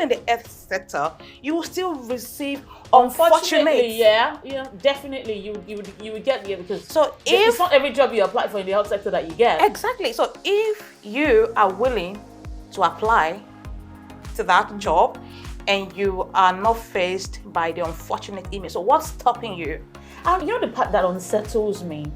in the health sector, you will still receive Unfortunately, unfortunate. definitely you would get because So it's if not every job you apply for in the health sector that you get. exactly, so if you are willing to apply to that job and you are not faced by the unfortunate email, so what's stopping you? And you know the part that unsettles me?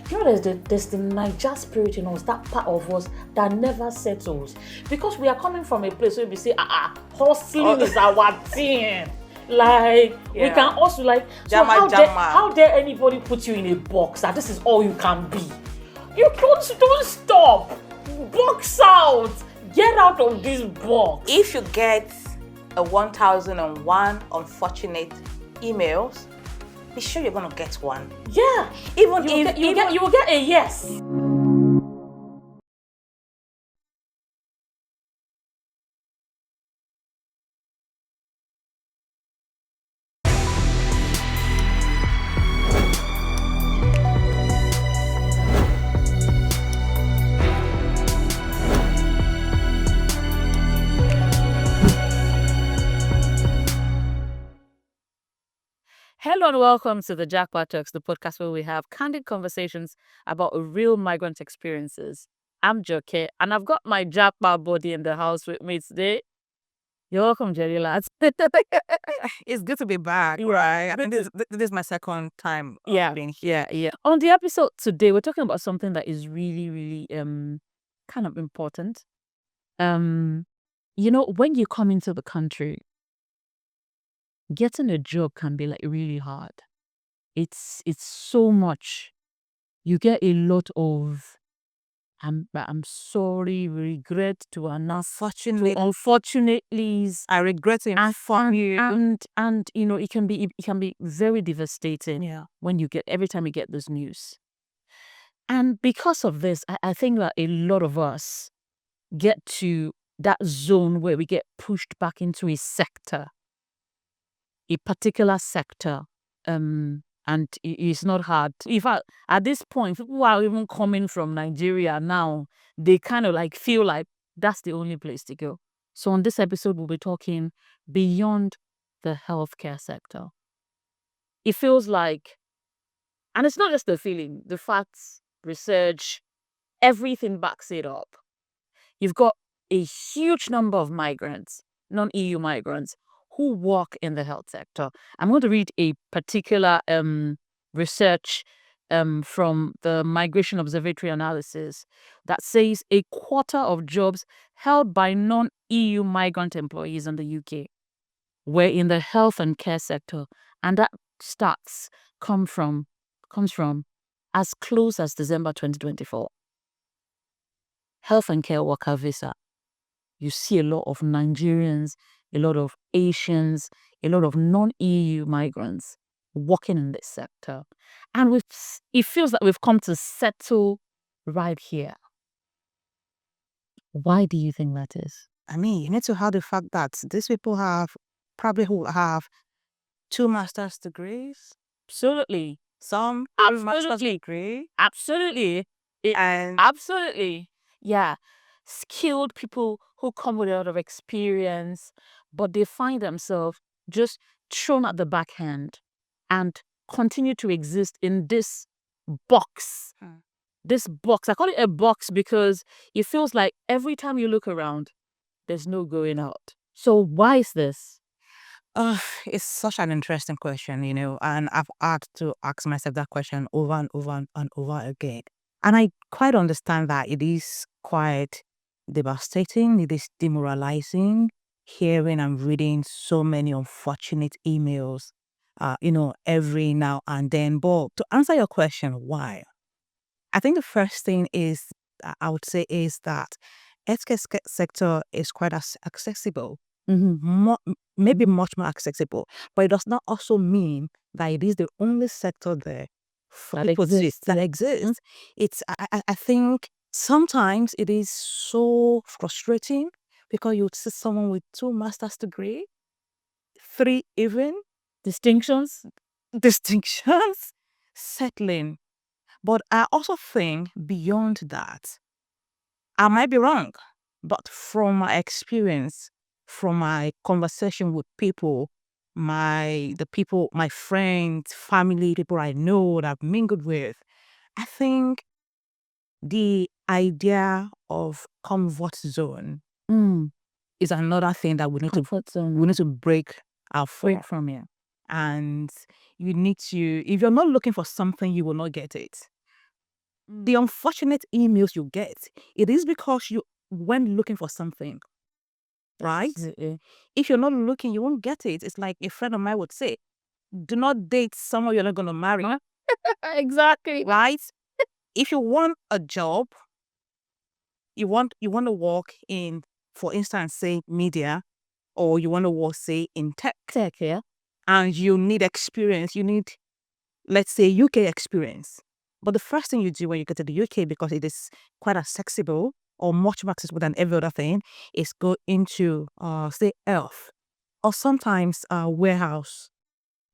You know there's the Niger spirit in us, that part of us that never settles. Because we are coming from a place where we say, hustling is our thing. Like, we Yeah. can also like, so Jama. how dare anybody put you in a box that this is all you can be? You don't stop. Box out. Get out of this box. If you get a 1001 unfortunate emails, be sure you're gonna get one. Yeah. You will get a yes. Hello and welcome to the Japa Talks, the podcast where we have candid conversations about real migrant experiences. I'm Joke, and I've got my Japa buddy in the house with me today. You're welcome, Jelilat. It's good to be back, right? I mean, this is my second time being here. Yeah. On the episode today, we're talking about something that is really, really kind of important. When you come into the country, getting a job can be like really hard. It's so much. You get a lot of I'm sorry, regret to announce. Unfortunately, I regret to inform you. and it can be very devastating when every time you get this news. And because of this, I think that a lot of us get to that zone where we get pushed back into a particular sector. And it's not hard. In fact, at this point, people who are even coming from Nigeria now, they kind of like feel like that's the only place to go. So on this episode, we'll be talking beyond the healthcare sector. It feels like, and it's not just the feeling, the facts, research, everything backs it up. You've got a huge number of migrants, non-EU migrants, who work in the health sector. I'm going to read a particular research from the Migration Observatory Analysis that says a quarter of jobs held by non-EU migrant employees in the UK were in the health and care sector, and that stats comes from as close as December 2024. Health and care worker visa. You see a lot of Nigerians, a lot of Asians, a lot of non-EU migrants working in this sector. And it feels like we've come to settle right here. Why do you think that is? I mean, you need to have the fact that these people probably who have 2 master's degrees. Absolutely. Some master's degree. Absolutely. And absolutely. Yeah. Skilled people who come with a lot of experience, but they find themselves just thrown at the backhand and continue to exist in this box. This box. I call it a box because it feels like every time you look around, there's no going out. So why is this? It's such an interesting question, and I've had to ask myself that question over and over and over again. And I quite understand that it is quite devastating, it is demoralizing, hearing and reading so many unfortunate emails, every now and then. But to answer your question, why? I think the first thing I would say is that healthcare sector is quite accessible. Maybe much more accessible, but it does not also mean that it is the only sector there that exists. I think sometimes it is so frustrating because you see someone with 2 master's degree, 3 even distinctions, settling. But I also think beyond that, I might be wrong, but from my experience, from my conversation with people, my friends, family, people I know that I've mingled with, I think the idea of comfort zone is another thing that we need to break our Break from here. and you need to, if you're not looking for something, you will not get it. The unfortunate emails you get, it is because you went looking for something, right? If you're not looking, you won't get it. It's like a friend of mine would say, do not date someone you're not going to marry. Exactly. Right? If you want a job, you want to work in, for instance, say media, or you want to work, say, in tech, yeah. and you need experience, you need, let's say, UK experience. But the first thing you do when you get to the UK, because it is quite accessible or much more accessible than every other thing, is go into, say, health, or sometimes warehouse,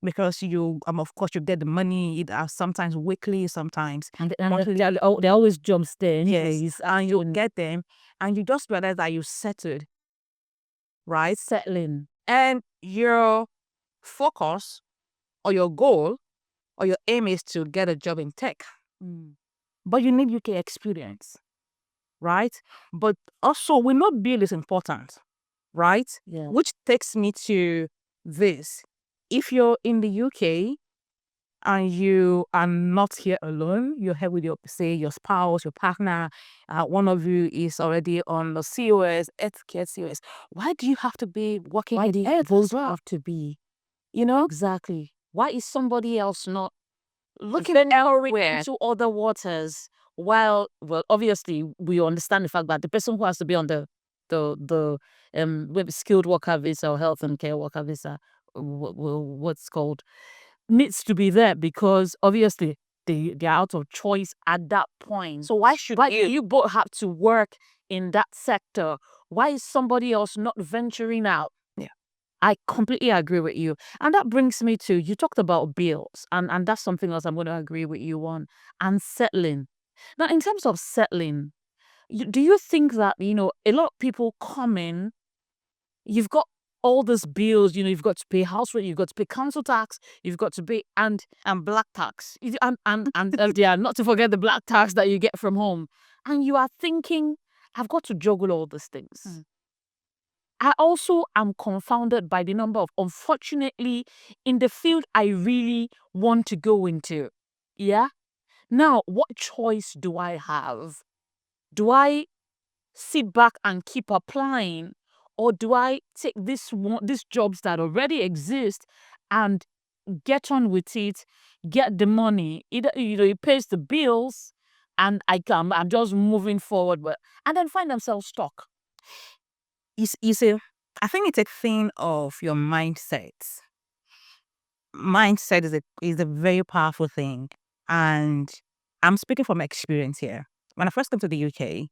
because you, of course, you get the money sometimes weekly, sometimes And monthly. there are always jobs there. Yes, and you get them, and you just realize that you settled, right? Settling. And your focus or your goal or your aim is to get a job in tech. But you need UK experience, right? But also, we know bill is important, right? Yeah. Which takes me to this. If you're in the UK and you are not here alone, you're here with your, say, your spouse, your partner, one of you is already on the COS, healthcare COS. Why do you have to be working Why in do health both as well? have to be? You know, Exactly. Why is somebody else not looking venturing into other waters? Well, obviously we understand the fact that the person who has to be on maybe skilled worker visa or health and care worker visa, what's called, needs to be there because obviously they're out of choice at that point. So why should you both have to work in that sector? Why is somebody else not venturing out? Yeah. I completely agree with you. And that brings me to, you talked about bills, and that's something else I'm going to agree with you on, and settling. Now, in terms of settling, do you think that, a lot of people come in, you've got all these bills, you've got to pay house rent, you've got to pay council tax, you've got to pay, and black tax? yeah, not to forget the black tax that you get from home. And you are thinking, I've got to juggle all these things. I also am confounded by the number of, unfortunately, in the field I really want to go into. Yeah? Now, what choice do I have? Do I sit back and keep applying? Or do I take these jobs that already exist and get on with it, get the money, either it pays the bills, and I'm just moving forward, and then find themselves stuck. I think it's a thing of your mindset. Mindset is a very powerful thing, and I'm speaking from experience here. When I first came to the UK,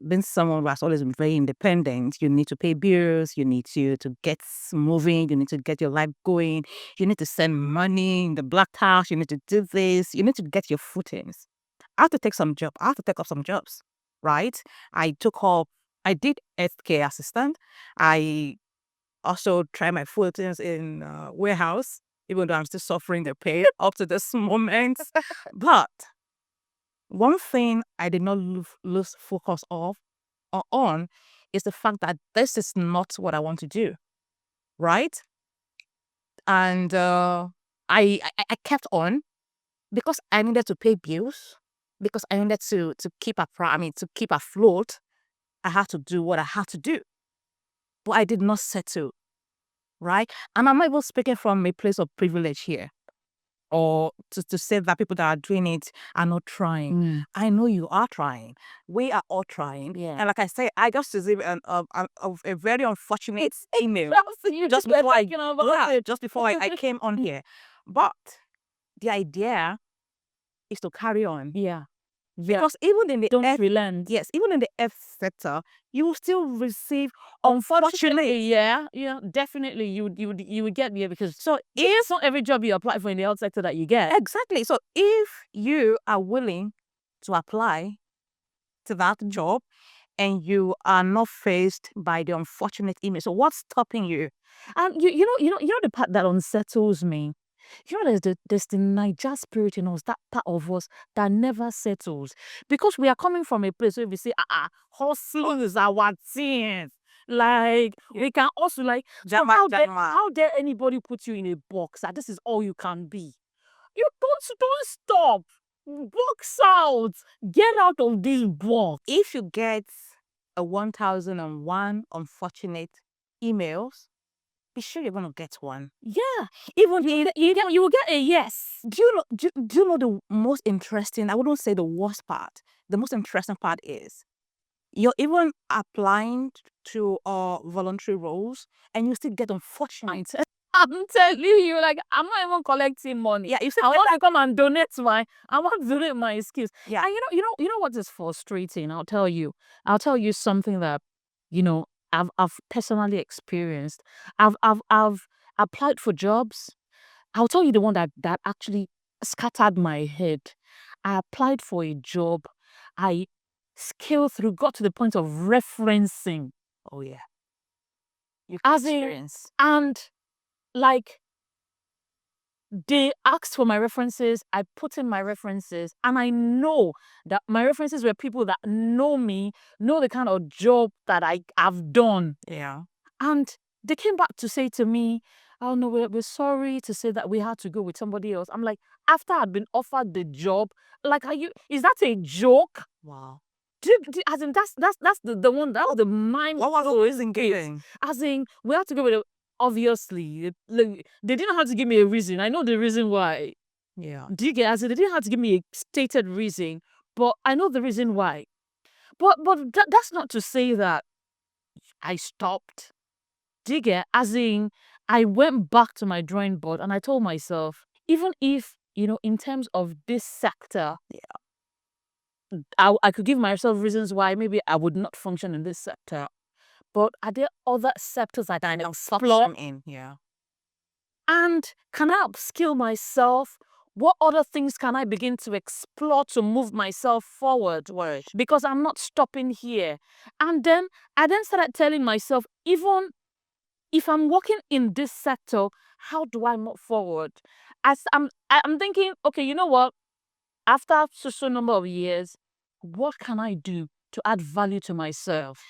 being someone who has always been very independent, you need to pay bills, you need to get moving, you need to get your life going, you need to send money in the black cash, you need to do this, you need to get your footings. I have to take up some jobs, right? I did healthcare assistant. I also tried my footings in warehouse, even though I'm still suffering the pain up to this moment. But one thing I did not lose focus on is the fact that this is not what I want to do, right? And I kept on because I needed to pay bills, because I needed to keep to keep afloat. I had to do what I had to do, but I did not settle, right? And I'm not even speaking from a place of privilege here, or to say that people that are doing it are not trying. I know you are trying. We are all trying. Yeah. And like I say, I just received a very unfortunate email just before I came on here. But the idea is to carry on. Yeah. Because even in the Don't relent. Yes, even in the F sector, you will still receive, unfortunately, yeah, definitely you would get there, because it's not every job you apply for in the health sector that you get. Exactly. So if you are willing to apply to that job and you are not faced by the unfortunate email. So what's stopping you? And you know the part that unsettles me. You know, there's the Niger spirit in us, that part of us that never settles. Because we are coming from a place where we say, hustle is our thing. Like, we can also, like, so how dare anybody put you in a box that this is all you can be? You don't stop. Box out. Get out of this box. If you get a 1001 unfortunate emails, be sure you're gonna get one. Yeah. Even you will get a yes. Do you know the most interesting, I wouldn't say the worst part, the most interesting part is you're even applying to voluntary roles and you still get unfortunate. I'm telling you, like, I'm not even collecting money. Yeah, you still I get want to come and I want to donate my skills. Yeah. And you know what is frustrating? I'll tell you something that, I've personally experienced. I've applied for jobs. I'll tell you the one that actually scattered my head. I applied for a job. I scaled through, got to the point of referencing. Oh yeah. You As in, experience. and like, they asked for my references. I put in my references, and I know that my references were people that know me, know the kind of job that I have done. Yeah. And they came back to say to me, "Oh no, we're sorry to say that we had to go with somebody else." I'm like, after I'd been offered the job, like, is that a joke? Wow. As in, that's the one, that was the mind. What was the reason given? As in, we had to go with it. Obviously, like, they didn't have to give me a reason. I know the reason why. Yeah. Do you get? As in, they didn't have to give me a stated reason, but I know the reason why. But that's not to say that I stopped. Do you get? As in, I went back to my drawing board and I told myself, even if, in terms of this sector, I could give myself reasons why maybe I would not function in this sector. But are there other sectors that I can explore in? Yeah. And can I upskill myself? What other things can I begin to explore to move myself forward? Word. Because I'm not stopping here. And then I started telling myself, even if I'm working in this sector, how do I move forward? As I'm thinking, okay, you know what? After so number of years, what can I do to add value to myself?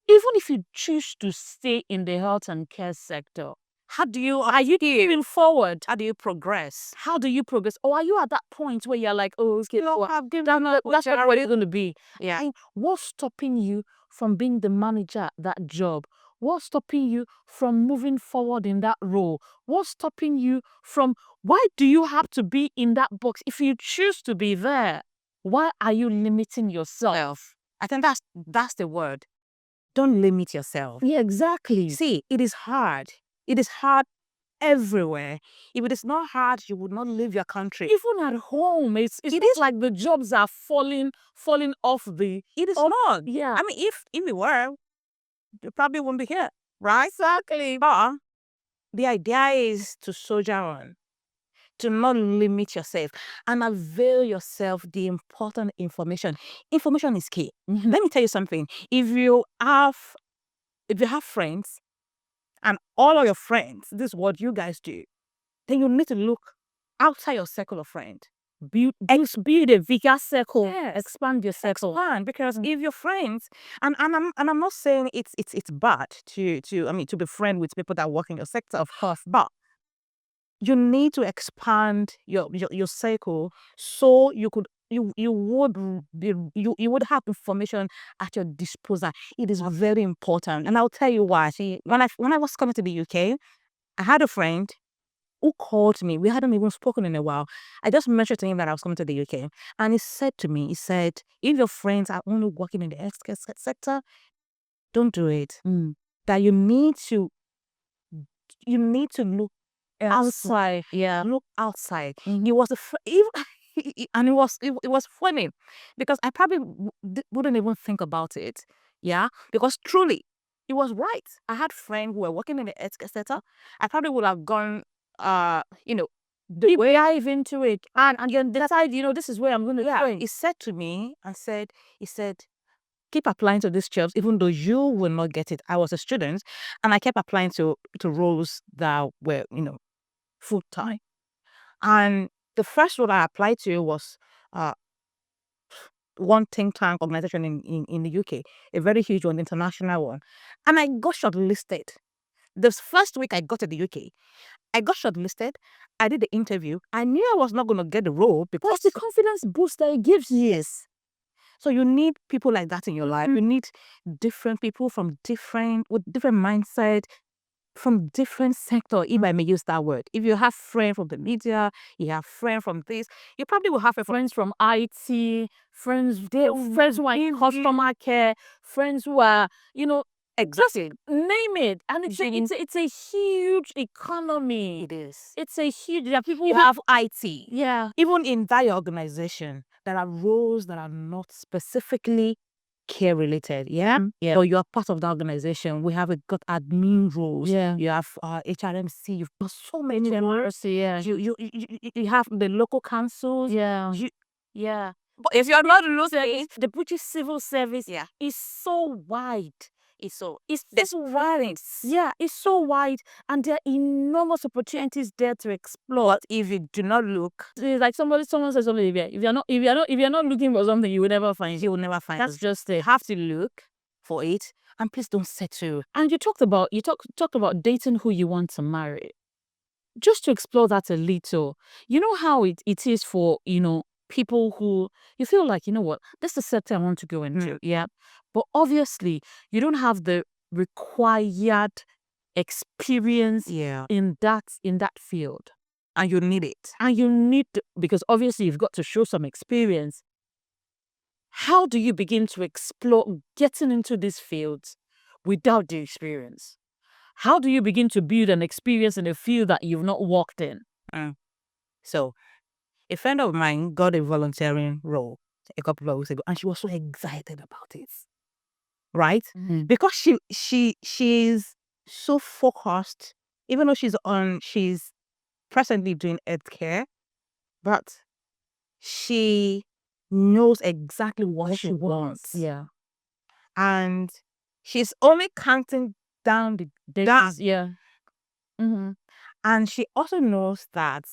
Even if you choose to stay in the health and care sector, are you moving forward? How do you progress? How do you progress? Or are you at that point where you're like, oh, okay, that's not what it's going to be? Yeah. And what's stopping you from being the manager at that job? What's stopping you from moving forward in that role? What's stopping you from, why do you have to be in that box if you choose to be there? Why are you limiting yourself? I think that's the word. Don't limit yourself. Yeah, exactly. See, it is hard. It is hard everywhere. If it is not hard, you would not leave your country. Even at home, it is like the jobs are falling off the. It is not. Yeah. I mean, if it were, you probably wouldn't be here, right? Exactly. But the idea is to soldier on, to not limit yourself and avail yourself the important information. Information is key. Mhm. Let me tell you something. If you have friends and all of your friends, this is what you guys do, then you need to look outside your circle of friends. Build a bigger circle. Yes. Expand your circle. Expand, because if your friends, and I'm not saying it's bad to be friend with people that work in your sector, of course, but you need to expand your circle so you would have information at your disposal. It is very important, and I'll tell you why. See, when I was coming to the UK, I had a friend who called me. We hadn't even spoken in a while. I just mentioned to him that I was coming to the UK, and he said to me, if your friends are only working in the healthcare sector, don't do it. That you need to look outside. Yeah. Look outside. It was and it was funny because I probably wouldn't even think about it. Yeah, because truly, it was right. I had friends who were working in the healthcare sector. I probably would have gone, dive into it and you decide, this is where I'm going to yeah. join. He said to me, he said, keep applying to these jobs, even though you will not get it. I was a student, and I kept applying to roles that were, full time. And the first role I applied to was uh, one think tank organization in the UK, a very huge one, international one. And I got shortlisted. This first week I got to the UK, I got shortlisted. I did the interview. I knew I was not going to get the role because That's the confidence boost that it gives you. yes. So you need people like that in your life. You need different people from with different mindset, from different sector, if I may use that word. If you have friends from the media, you have friends from this, you probably will have Friends from IT, friends who are in customer care, friends who are, exactly. name it. And it's a huge economy. It is. It's a huge, there are people You who have IT. yeah. Even in that organization, there are roles that are not specifically care related. Yeah. Yeah. So you are part of the organization. We have got admin roles. Yeah. You have HRMC. You've got so many roles. University, yeah. You have the local councils. Yeah. Yeah. But if you're not looking, The British civil service yeah, is so wide. it's It's wide. Yeah, it's so wide, and there are enormous opportunities there to explore. But if you do not look, It's like someone said something. If you're not looking for something, you will never find it. you will never find That's it. just You it. have to look for it, and please don't settle. And you talked about dating who you want to marry. Just to explore that a little, you know how it is for people who you feel like, what, this is the sector I want to go into. Yeah, but obviously you don't have the required experience Yeah. in that field, And you need it. and you need to, because obviously you've got to show some experience. How do you begin to explore getting into these fields without the experience? How do you begin to build an experience in a field that you've not worked in? So, a friend of mine got a volunteering role a couple of weeks ago, and she was so excited about it. Right? Because she's so focused, even though she's presently doing healthcare, but she knows exactly what she wants. Yeah. And she's only counting down the days. Yeah. And she also knows that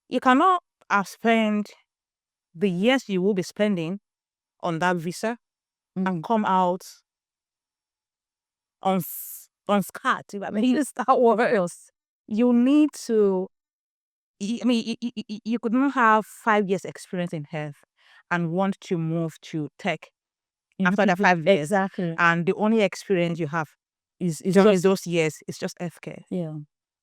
you cannot spend the years you will be spending on that visa and come out unscarred. I mean, use that word else. You need to. You could not have 5 years experience in health and want to move to tech after the 5 years. Exactly. And the only experience you have is during just those years is just healthcare. yeah.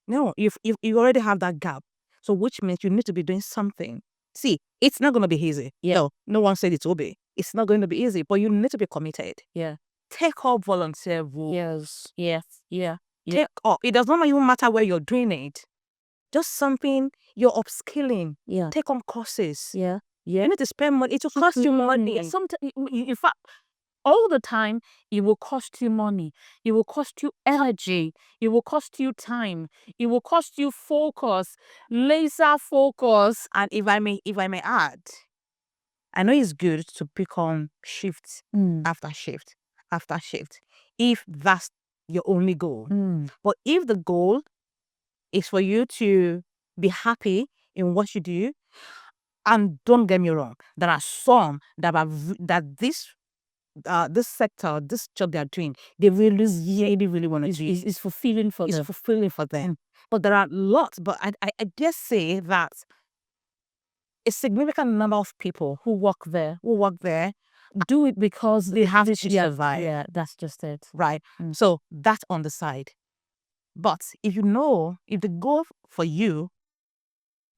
No, you already have that gap. So which means you need to be doing something. See, it's not going to be easy. Yeah. No one said it will be. It's not going to be easy, but you need to be committed. Yeah. Take up volunteer role. Yes. Yes. Yeah. Take up. It does not even matter where you're doing it. Just something you're upskilling. Yeah. Take on courses. Yeah. You need to spend money. It will cost you money. Sometimes, in fact, all the time, it will cost you money. It will cost you energy. It will cost you time. It will cost you focus, laser focus. And if I may add, I know it's good to pick on shift after shift after shift, if that's your only goal. But if the goal is for you to be happy in what you do, and don't get me wrong, there are some that this sector, this job they are doing, they really want to do. It's fulfilling for them. It's fulfilling for them. But there are lots. But I dare say that a significant number of people who work there do it because they have to survive. Yeah, that's just it. Right. So that's on the side. But if the goal for you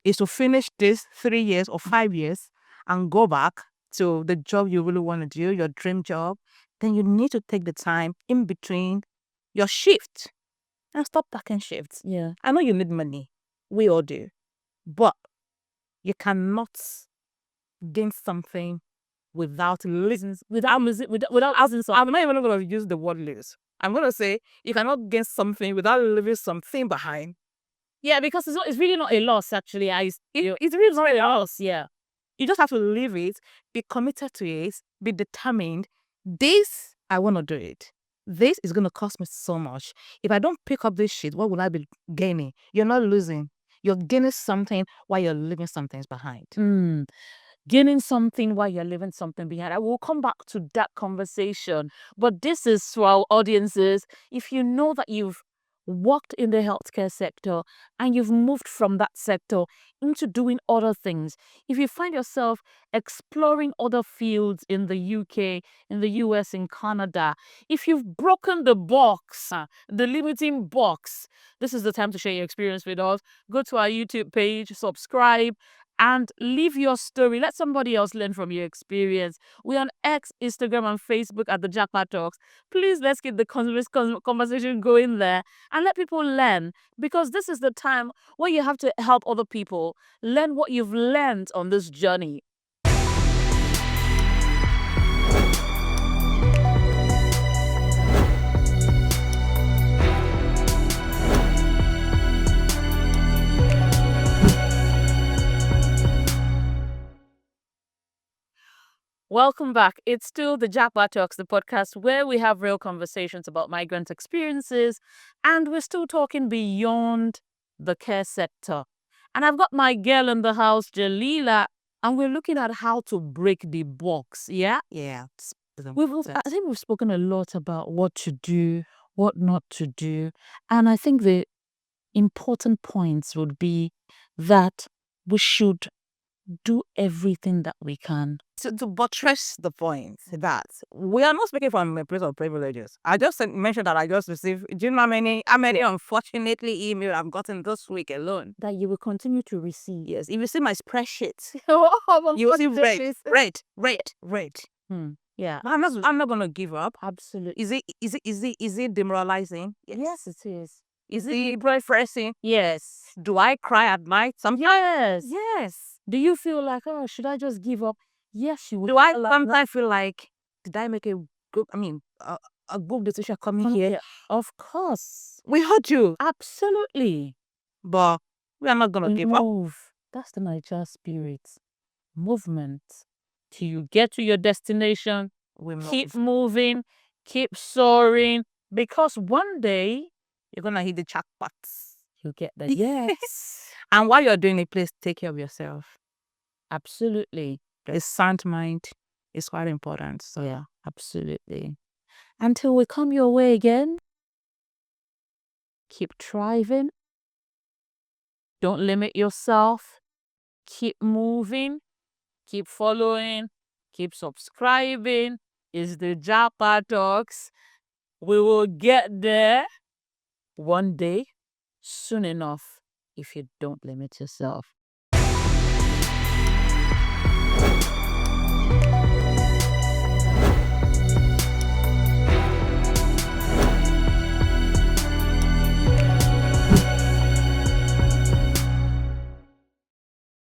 is to finish this 3 years or 5 years and go back to the job you really want to do, your dream job, then you need to take the time in between your shift and stop taking shifts. Yeah. I know you need money. We all do. But you cannot gain something without losing. Without losing something. I'm not even going to use the word lose. I'm going to say you cannot gain something without leaving something behind. Yeah, because it's really not a loss, actually. It's really not a loss. Yeah. You just have to leave it, be committed to it, be determined, this, I want to do it. This is going to cost me so much. If I don't pick up this shit, what will I be gaining? You're not losing. You're gaining something while you're leaving some things behind. Gaining something while you're leaving something behind. I will come back to that conversation. But this is for our audiences. If you know that you've worked in the healthcare sector and you've moved from that sector into doing other things, if you find yourself exploring other fields in the UK, in the US, in Canada, if you've broken the box, the limiting box, this is the time to share your experience with us. Go to our YouTube page, subscribe, and leave your story. Let somebody else learn from your experience. We're on X, Instagram, and Facebook at the Japa Talks. Please, let's keep the conversation going there and let people learn, because this is the time where you have to help other people learn what you've learned on this journey. Welcome back. It's still the Japa Talks, the podcast where we have real conversations about migrant experiences, and we're still talking beyond the care sector. And I've got my girl in the house, Jelilat, and we're looking at how to break the box. Yeah? Yeah. I think we've spoken a lot about what to do, what not to do. And I think the important points would be that we should do everything that we can. To buttress the point that we are not speaking from a place of privileges. I just mentioned that I just received, do you know how many unfortunately email I've gotten this week alone? That you will continue to receive. Yes. If you see my spreadsheet, you you will see red. Yeah, I'm not gonna give up. absolutely. Is it demoralizing? Yes, it is. Is it breath-freezing? Yes. Do I cry at night? Yes. Yes. Do you feel like, oh, should I just give up? Yes, you will. Do I sometimes feel like, did I make a good, a good decision coming here? Yeah, of course. We heard you, Absolutely. but we are not gonna give up. Move. That's the Niger spirit. Movement. Till you get to your destination, We keep moving, keep soaring, because one day You're gonna hit the jackpot. you get there. Yes. And while you're doing it, please take care of yourself. Absolutely. A sound mind is quite important. So Yeah, absolutely. Until we come your way again, keep thriving. Don't limit yourself. Keep moving. Keep following. Keep subscribing. It's the Japa Talks. We will get there one day, soon enough, if you don't limit yourself.